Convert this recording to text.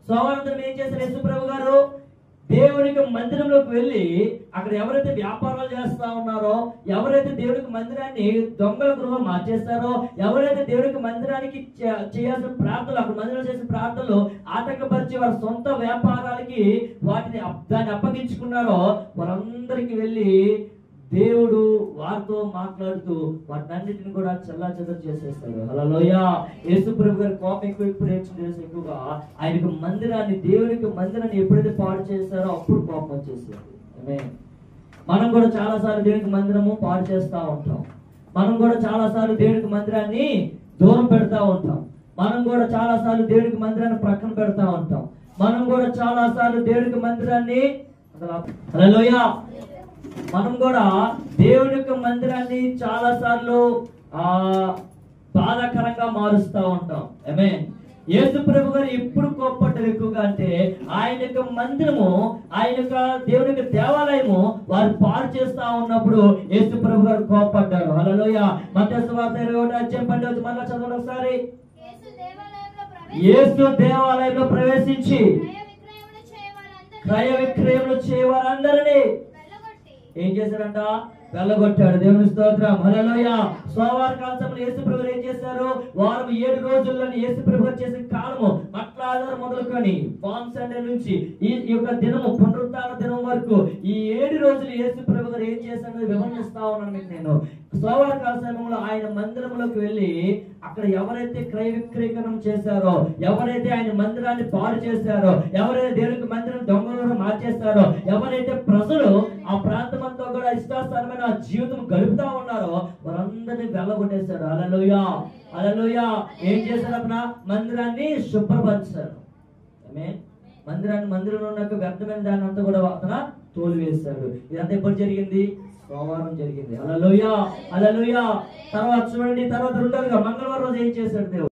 సోమవారం ఏం చేశారు యేసు ప్రభు గారు? దేవునికి మందిరంలోకి వెళ్ళి అక్కడ ఎవరైతే వ్యాపారాలు చేస్తా ఉన్నారో, ఎవరైతే దేవునికి మందిరాన్ని దొంగల గృహం మార్చేస్తారో, ఎవరైతే దేవునికి మందిరానికి చేయాల్సిన ప్రార్థనలు, అక్కడ మందిరం చేసిన ప్రార్థనలు ఆటంకపరిచి వారి సొంత వ్యాపారాలకి దాన్ని అప్పగించుకున్నారో, వారందరికి వెళ్ళి దేవుడు వారితో మాట్లాడుతూ వాటన్నిటిని కూడా చెల్లాచెదరు చేసేస్తాడు. హల్లెలూయా. యేసు ప్రభు గారి కోపం ఎక్కువగా ఆయనకు మందిరాన్ని, దేవునికి మందిరాన్ని ఎప్పుడైతే పాడు చేస్తారో అప్పుడు కోపం వచ్చేసాడు. ఆమేన్. మనం కూడా చాలా సార్లు దేవునికి మందిరము పాడు చేస్తూ ఉంటాం. మనం కూడా చాలా సార్లు దేవునికి మందిరాన్ని దూరం పెడతా ఉంటాం. మనం కూడా చాలా సార్లు దేవునికి మందిరాన్ని ప్రక్కన పెడతా ఉంటాం. మనం కూడా చాలా సార్లు దేవునికి మందిరాన్ని హల్లెలూయా మనం కూడా దేవుని యొక్క మందిరాన్ని చాలా సార్లు బాధాకరంగా మారుస్తూ ఉంటాం. ఆమేన్. యేసు ప్రభు గారు ఎప్పుడు కోప్పడ్డారు ఎక్కువగా అంటే ఆయన యొక్క మందిరము, ఆయన యొక్క దేవుని యొక్క దేవాలయము వారు పాడు చేస్తా ఉన్నప్పుడు యేసు ప్రభు గారు కోప్పడ్డారు. హల్లెలూయా. మత్తయి సువార్త 21వ అధ్యాయం 12వ మళ్ళా చదవండి ఒకసారి. యేసు దేవాలయంలో ప్రవేశించి క్రయ విక్రయములు చేయవారందరినీ ఏం చేశారంట? వెళ్ళగొట్టాడు. దేవుని స్తోత్రం. హల్లెలూయా. సోమవార కాలంలో యేసు ప్రభు ఏం చేశారు? వారం 7 రోజుల్లో యేసు ప్రభు చేసిన కాలము మట్ల ఆధారం మొదలుకొని పామ్ సండే నుంచి ఈ యొక్క దినము పునరుత్థాన దినం వరకు ఈ 7 రోజులు యేసు ప్రభు గారు ఏం చేశారో వివరిస్తా ఉన్నాను మీకు నేను. సోమవార కాల సమయంలో ఆయన మందిరంలోకి వెళ్ళి అక్కడ ఎవరైతే క్రయ విక్రయకరణం చేశారో, ఎవరైతే ఆయన మందిరాన్ని పాడు చేశారో, ఎవరైతే దేవునికి మందిరం దొంగలను మార్చేస్తారో, ఎవరైతే ప్రజలు ఆ ప్రాంతమంతా కూడా ఇష్టాస్థానమైన జీవితం గడుపుతా ఉన్నారో వారందరినీ వెళ్ళగొట్టేశాడు. హల్లెలూయా. హల్లెలూయా. ఏం చేశారు? అతను మందిరాన్ని శుభ్రపరిచారు. ఆమేన్. మందిరంలో ఉన్న వ్యర్థమైన దాన్ని అంతా కూడా అతను తోలివేశాడు. ఇదంతా ఎప్పుడు జరిగింది? సోమవారం జరిగింది. హల్లెలూయా. హల్లెలూయా. తర్వాత చూడండి, తర్వాత రెండోదిగా మంగళవారం రోజు ఏం చేశాడు దేవుడు?